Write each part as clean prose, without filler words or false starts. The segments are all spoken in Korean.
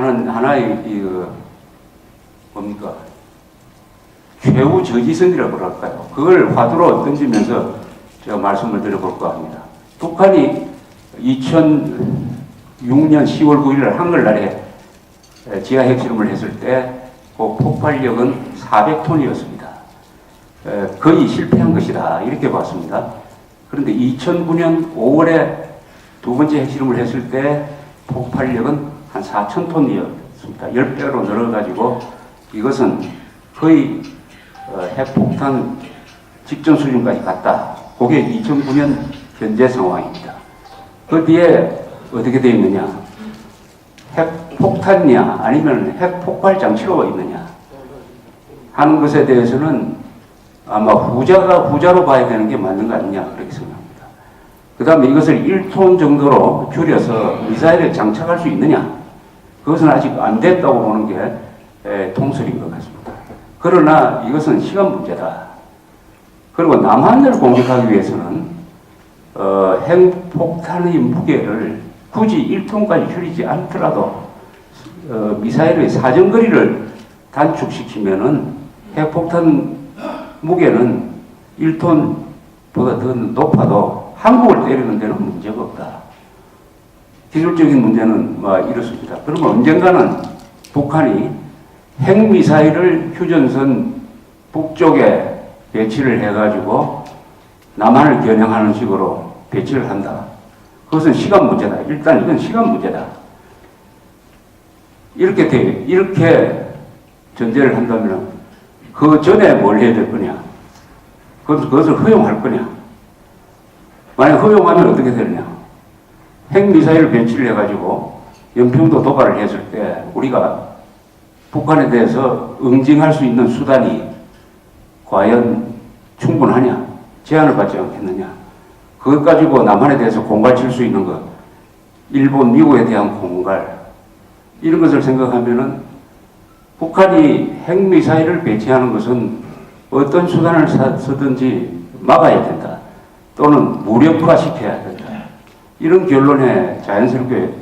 하나의 뭡니까? 최후 저지선이라고 할까요? 그걸 화두로 던지면서 제가 말씀을 드려볼까 합니다. 북한이 2006년 10월 9일 한글날에 지하 핵실험을 했을 때 그 폭발력은 400톤이었습니다. 거의 실패한 것이다 이렇게 봤습니다. 그런데 2009년 5월에 두 번째 핵실험을 했을 때 폭발력은 한 4,000톤이었습니다. 10배로 늘어가지고 이것은 거의 핵폭탄 직전 수준까지 갔다. 그게 2009년 현재 상황입니다. 그 뒤에 어떻게 되어 있느냐? 핵폭탄이냐 아니면 핵폭발 장치로 있느냐 하는 것에 대해서는 아마 후자로 봐야 되는 게 맞는 거 아니냐 그렇게 생각합니다. 그 다음에 이것을 1톤 정도로 줄여서 미사일에 장착할 수 있느냐, 그것은 아직 안 됐다고 보는 게 통설인 것 같습니다. 그러나 이것은 시간 문제다. 그리고 남한을 공격하기 위해서는 핵폭탄의 무게를 굳이 1톤까지 줄이지 않더라도 미사일의 사정거리를 단축시키면은 핵폭탄 무게는 1톤보다 더 높아도 한국을 때리는 데는 문제가 없다. 기술적인 문제는 이렇습니다. 그러면 언젠가는 북한이 핵미사일을 휴전선 북쪽에 배치를 해가지고 남한을 겨냥하는 식으로 배치를 한다. 그것은 시간 문제다. 일단 이건 시간 문제다. 이렇게 전제를 한다면 그 전에 뭘 해야 될 거냐? 그것을 허용할 거냐? 만약 허용하면 어떻게 되느냐? 핵미사일 배치를 해가지고 연평도 도발을 했을 때 우리가 북한에 대해서 응징할 수 있는 수단이 과연 충분하냐? 제한을 받지 않겠느냐? 그것 가지고 남한에 대해서 공갈 칠 수 있는 것, 일본, 미국에 대한 공갈, 이런 것을 생각하면은 북한이 핵미사일을 배치하는 것은 어떤 수단을 쓰든지 막아야 된다. 또는 무력화시켜야 된다. 이런 결론에 자연스럽게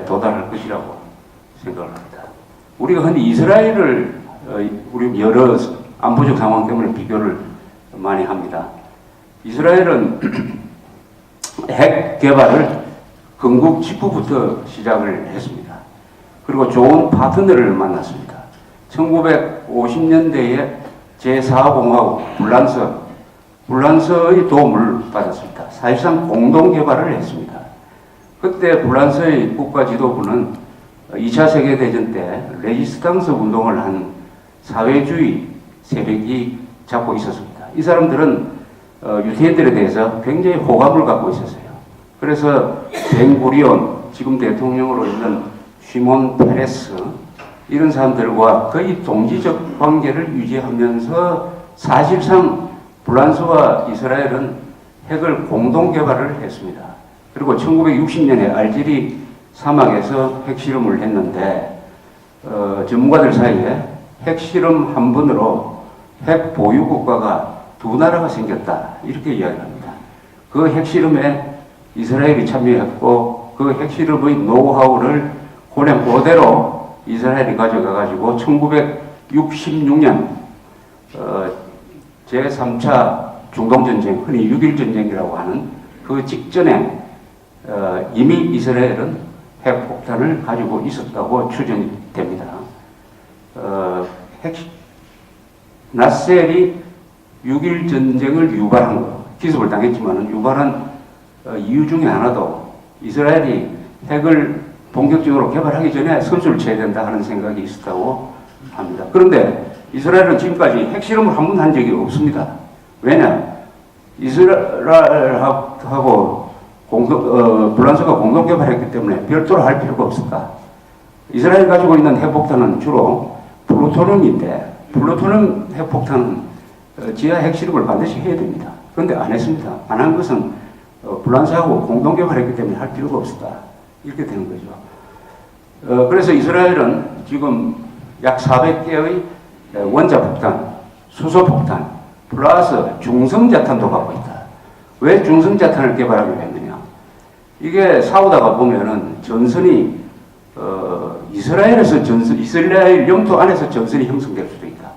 도달할 것이라고 생각을 합니다. 우리가 흔히 이스라엘을 우리 여러 안보적 상황 때문에 비교를 많이 합니다. 이스라엘은 핵 개발을 건국 직후부터 시작을 했습니다. 그리고 좋은 파트너를 만났습니다. 1950년대에 제4공화국 불란서의 도움을 받았습니다. 사실상 공동 개발을 했습니다. 그때 불란서의 국가 지도부는 2차 세계대전 때 레지스탕스 운동을 한 사회주의 세력이 잡고 있었습니다. 이 사람들은 유태인들에 대해서 굉장히 호감을 갖고 있었어요. 그래서 벤구리온, 지금 대통령으로 있는 시몬 페레스, 이런 사람들과 거의 동지적 관계를 유지하면서 사실상 불란서와 이스라엘은 핵을 공동 개발을 했습니다. 그리고 1960년에 알제리 사막에서 핵실험을 했는데 전문가들 사이에 핵실험 한 번으로 핵 보유 국가가 두 나라가 생겼다 이렇게 이야기합니다. 그 핵실험에 이스라엘이 참여했고 그 핵실험의 노하우를 그냥 그대로 이스라엘이 가져가가지고 1966년 제3차 중동전쟁, 흔히 6.1전쟁이라고 하는 그 직전에 이미 이스라엘은 핵폭탄을 가지고 있었다고 추정이 됩니다. 나셀이 6.1전쟁을 유발한 것, 기습을 당했지만 유발한 이유 중에 하나도 이스라엘이 핵을 본격적으로 개발하기 전에 선수를 쳐야 된다 하는 생각이 있었다고 합니다. 그런데 이스라엘은 지금까지 핵실험을 한 번 한 적이 없습니다. 왜냐? 이스라엘하고 불란서가 공동 개발했기 때문에 별도로 할 필요가 없었다. 이스라엘 가지고 있는 핵폭탄은 주로 플루토늄인데 플루토늄 핵폭탄은 지하 핵실험을 반드시 해야 됩니다. 그런데 안 했습니다. 안 한 것은 불란서하고 공동 개발했기 때문에 할 필요가 없었다. 이렇게 되는 거죠. 그래서 이스라엘은 지금 약 400개의 원자폭탄, 수소폭탄, 플러스 중성자탄도 갖고 있다. 왜 중성자탄을 개발하기로 했느냐? 이게 싸우다가 보면은 전선이 이스라엘 영토 안에서 전선이 형성될 수도 있다.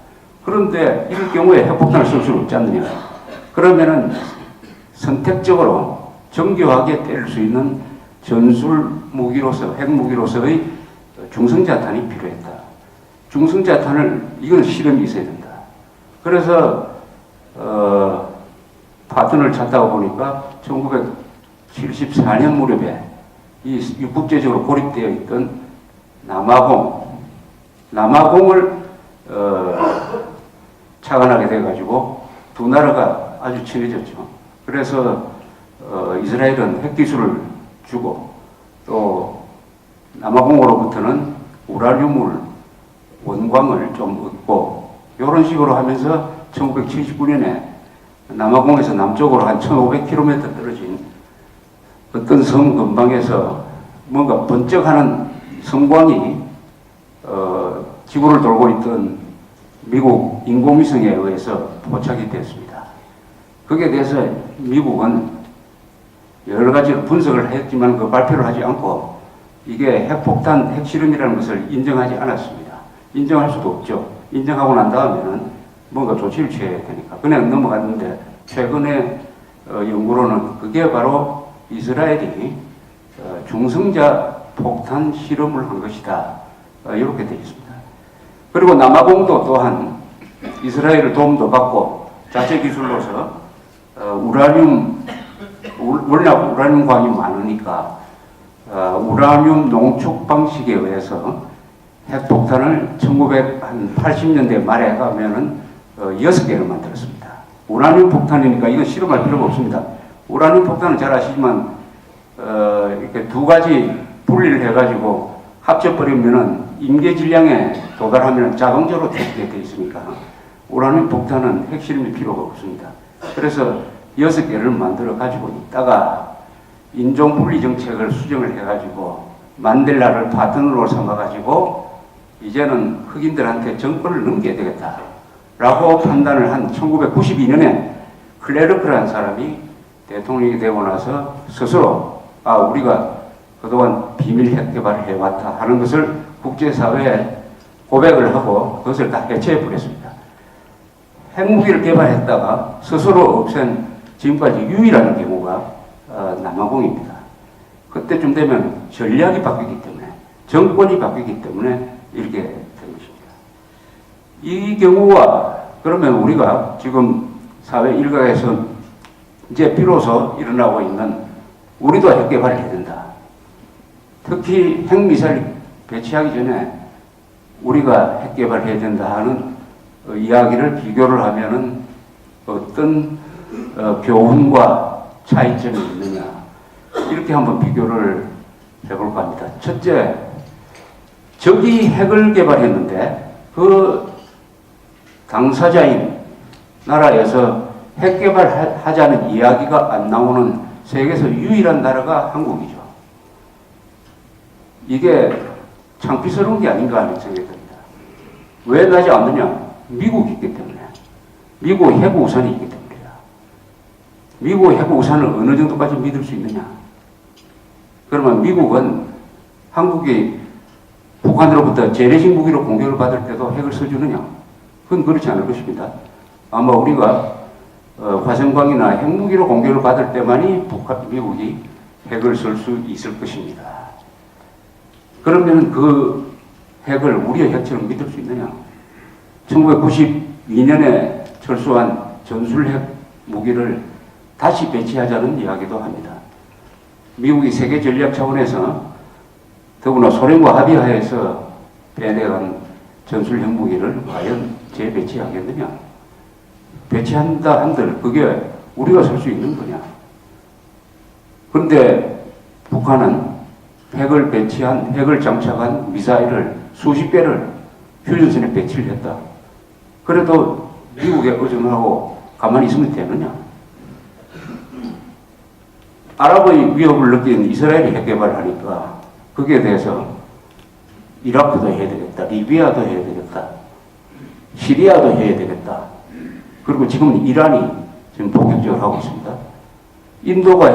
그런데 이럴 경우에 핵폭탄을 쓸 수는 없지 않느냐. 그러면은 선택적으로 정교하게 때릴 수 있는 전술 무기로서, 핵무기로서의 중성자탄이 필요했다. 중성자탄을, 이건 실험이 있어야 된다. 그래서, 파트너를 찾다가 보니까 1974년 무렵에 이 국제적으로 고립되어 있던 남아공을 착안하게 돼가지고 두 나라가 아주 친해졌죠. 그래서 이스라엘은 핵기술을 주고 또 남아공으로부터는 우라늄을 원광을 좀 얻고 이런 식으로 하면서 1979년에 남아공에서 남쪽으로 한 1500km 떨어진 어떤 섬 근방에서 뭔가 번쩍하는 섬광이 지구를 돌고 있던 미국 인공위성에 의해서 포착이 됐습니다. 거기에 대해서 미국은 여러 가지로 분석을 했지만 그 발표를 하지 않고 이게 핵폭탄, 핵실험이라는 것을 인정하지 않았습니다. 인정할 수도 없죠. 인정하고 난 다음에는 뭔가 조치를 취해야 되니까 그냥 넘어갔는데 최근에 연구로는 그게 바로 이스라엘이 중성자 폭탄 실험을 한 것이다. 이렇게 되어 있습니다. 그리고 남아공도 또한 이스라엘을 도움도 받고 자체 기술로서 워낙 우라늄광이 많으니까 우라늄 농축 방식에 의해서 핵폭탄을 1980년대 말에 가면은 6개를 만들었습니다. 우라늄 폭탄이니까 이건 실험할 필요가 없습니다. 우라늄 폭탄은 잘 아시지만 이렇게 두 가지 분리를 해가지고 합쳐버리면은 임계 질량에 도달하면 자동적으로 되게 되어 있으니까 우라늄 폭탄은 핵실험이 필요가 없습니다. 그래서 6개를 만들어 가지고 있다가 인종 분리 정책을 수정을 해가지고 만델라를 파트너로 삼아가지고 이제는 흑인들한테 정권을 넘겨야 되겠다라고 판단을 한 1992년에 클레르크라는 사람이 대통령이 되고 나서 스스로 우리가 그동안 비밀 핵 개발을 해왔다 하는 것을 국제사회에 고백을 하고 그것을 다 해체해버렸습니다. 핵무기를 개발했다가 스스로 없앤 지금까지 유일한 경우가 남아공입니다. 그때쯤 되면 전략이 바뀌기 때문에 정권이 바뀌기 때문에 이렇게 된 것입니다. 이 경우와 그러면 우리가 지금 사회 일각에서 이제 비로소 일어나고 있는 우리도 핵 개발을 해야 된다. 특히 핵미사일 배치하기 전에 우리가 핵 개발을 해야 된다 하는 이야기를 비교를 하면은 어떤 교훈과 차이점이 있느냐 이렇게 한번 비교를 해볼까 합니다. 첫째, 적이 핵을 개발했는데 그 당사자인 나라에서 핵 개발하자는 이야기가 안 나오는 세계에서 유일한 나라가 한국이죠. 이게 창피스러운 게 아닌가 하는 생각이 듭니다. 왜 나지 않느냐? 미국이 있기 때문에. 미국 핵우산이 있기 때문이다. 미국 핵우산을 어느 정도까지 믿을 수 있느냐? 그러면 미국은 한국이 북한으로부터 재래식 무기로 공격을 받을 때도 핵을 써주느냐? 그건 그렇지 않을 것입니다. 아마 우리가 화성광이나 핵무기로 공격을 받을 때만이 미국이 핵을 쓸 수 있을 것입니다. 그러면 그 핵을 우리의 핵처럼 믿을 수 있느냐? 1992년에 철수한 전술핵 무기를 다시 배치하자는 이야기도 합니다. 미국이 세계 전략 차원에서 더구나 소련과 합의하에서 빼내간 전술핵 무기를 과연 재배치하겠느냐? 배치한다 한들 그게 우리가 쓸 수 있는 거냐? 그런데 북한은 핵을 장착한 미사일을 수십 개를 휴전선에 배치를 했다. 그래도 미국에 의존하고 가만히 있으면 되느냐? 아랍의 위협을 느낀 이스라엘이 핵 개발을 하니까 거기에 대해서 이라크도 해야 되겠다, 리비아도 해야 되겠다, 시리아도 해야 되겠다. 그리고 지금 이란이 지금 본격적으로 하고 있습니다. 인도가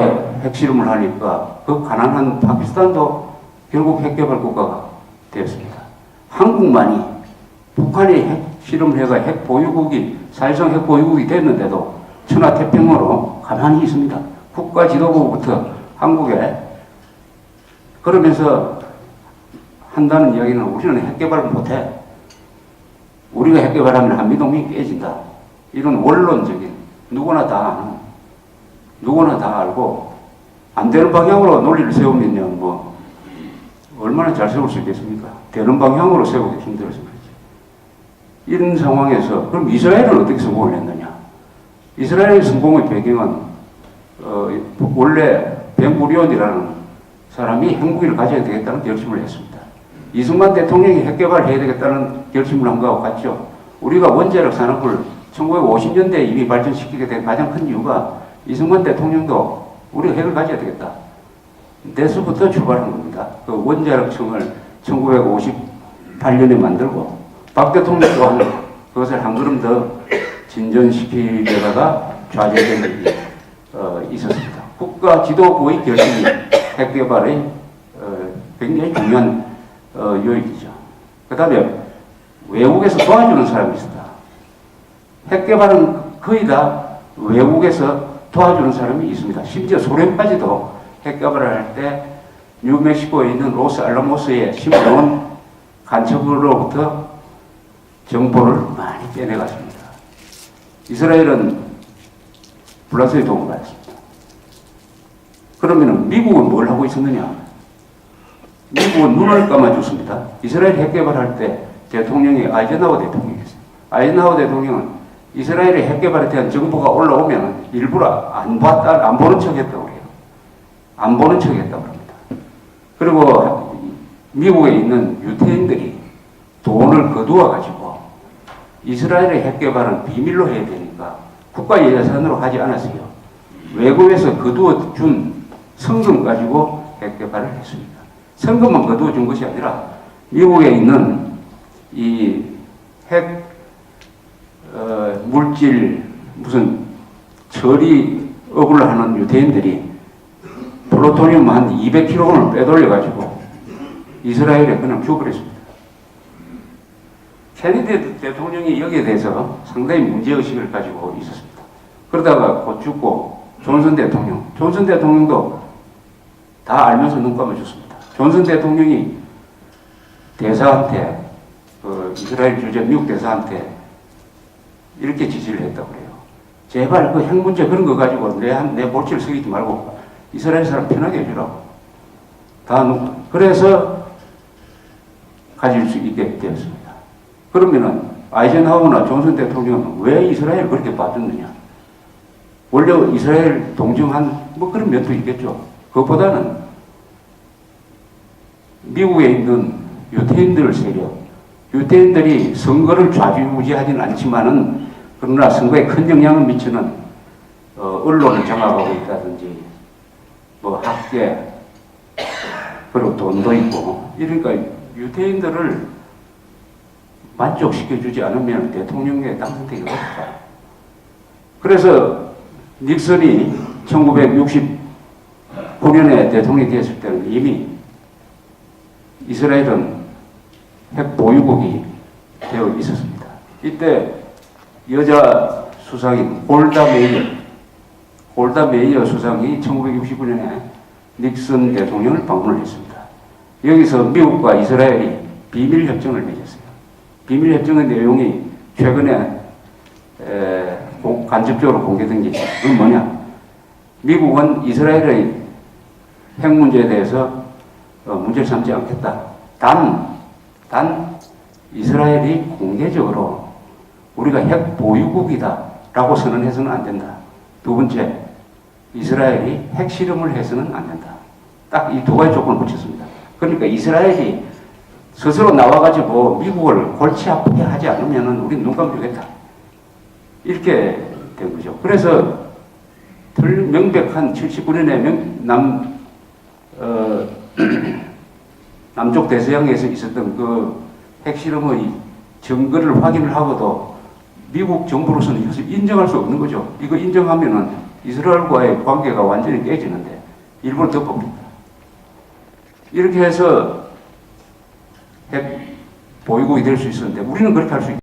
핵실험을 하니까 그 가난한 파키스탄도 결국 핵개발 국가가 되었습니다. 한국만이 북한이 핵 실험을 해가 핵 보유국이 사실상 핵 보유국이 됐는데도 천하태평으로 가만히 있습니다. 국가 지도부부터 한국에 그러면서 한다는 이야기는 우리는 핵 개발을 못해. 우리가 핵 개발하면 한미동맹이 깨진다. 이런 원론적인 누구나 다 알고 안 되는 방향으로 논리를 세우면요 뭐 얼마나 잘 세울 수 있겠습니까? 되는 방향으로 세우기 힘들어서 그렇죠. 이런 상황에서 그럼 이스라엘은 어떻게 성공을 했느냐? 이스라엘의 성공의 배경은 원래 벤구리온이라는 사람이 핵무기를 가져야 되겠다는 결심을 했습니다. 이승만 대통령이 핵 개발을 해야 되겠다는 결심을 한 것과 같죠. 우리가 원자력 산업을 1950년대에 이미 발전시키게 된 가장 큰 이유가 이승만 대통령도 우리가 핵을 가져야 되겠다. 데서부터 출발한 겁니다. 그 원자력청을 1958년에 만들고 박 대통령 또한 그것을 한 걸음 더 진전시키려다가 좌절된 적이 있었습니다. 국가 지도부의 결심이 핵 개발의 굉장히 중요한 요인이죠. 그 다음에 외국에서 도와주는 사람이 있습니다. 핵 개발은 거의 다 외국에서 도와주는 사람이 있습니다. 심지어 소련까지도 핵 개발을 할 때 뉴멕시코에 있는 로스알라모스의 심어놓은 간첩으로부터 정보를 많이 빼내갔습니다. 이스라엘은 불란서의 도움을 받았습니다. 그러면 미국은 뭘 하고 있었느냐? 미국은 눈을 감아줬습니다. 이스라엘 핵 개발할 때 대통령이 아이젠하워 대통령이었어요. 아이젠하워 대통령은 이스라엘의 핵 개발에 대한 정보가 올라오면 일부러 안 보는 척 했다고 해요. 안 보는 척 했다고 합니다. 그리고 미국에 있는 유태인들이 돈을 거두어 가지고 이스라엘의 핵 개발은 비밀로 해야 되니까 국가 예산으로 하지 않았어요. 외국에서 거두어 준 성금 가지고 핵 개발을 했습니다. 성금만 거두어 준 것이 아니라 미국에 있는 이 핵 물질 무슨 처리업을 하는 유태인들이 플루토늄 한 200kg을 빼돌려 가지고 이스라엘에 그냥 죽어버렸습니다. 케네디 대통령이 여기에 대해서 상당히 문제의식을 가지고 있었습니다. 그러다가 곧 죽고 존슨 대통령도 다 알면서 눈 감아줬습니다. 존슨 대통령이 대사한테 이스라엘 주재 미국 대사한테 이렇게 지시를 했다고 그래요. 제발 그 핵 문제 그런 거 가지고 내 볼치를 쓰이지 말고 이스라엘 사람 편하게 해주라고. 그래서 가질 수 있게 되었습니다. 그러면은 아이젠하워나 존슨 대통령은 왜 이스라엘을 그렇게 봐줬느냐? 원래 이스라엘 동정한 뭐 그런 면도 있겠죠. 그것보다는 미국에 있는 유태인들 세력, 유태인들이 선거를 좌지우지하지는 않지만은 그러나 선거에 큰 영향을 미치는 언론을 장악하고 있다든지 뭐 학계 그리고 돈도 있고 이러니까 유태인들을 만족시켜주지 않으면 대통령의 당선되기 어렵다. 그래서 닉슨이 1969년에 대통령이 됐을 때는 이미 이스라엘은 핵 보유국이 되어 있었습니다. 이때 여자 수상인 골다 메이어 수상이 1969년에 닉슨 대통령을 방문을 했습니다. 여기서 미국과 이스라엘이 비밀협정을 맺었어요. 비밀협정의 내용이 최근에 간접적으로 공개된 게 있어요. 그건 뭐냐? 미국은 이스라엘의 핵 문제에 대해서 문제를 삼지 않겠다. 단 이스라엘이 공개적으로 우리가 핵 보유국이다 라고 선언해서는 안 된다. 두 번째, 이스라엘이 핵 실험을 해서는 안 된다. 딱 이 두 가지 조건을 붙였습니다. 그러니까 이스라엘이 스스로 나와가지고 미국을 골치 아프게 하지 않으면 우리는 눈 감아주겠다. 이렇게 된 거죠. 그래서 덜 명백한 79년에 남쪽 대서양에서 있었던 그 핵실험의 증거를 확인을 하고도 미국 정부로서는 이것을 인정할 수 없는 거죠. 이거 인정하면은 이스라엘과의 관계가 완전히 깨지는데 일부러 덮어봅니다. 이렇게 해서 핵 보유국이 될 수 있었는데 우리는 그렇게 할 수 있다.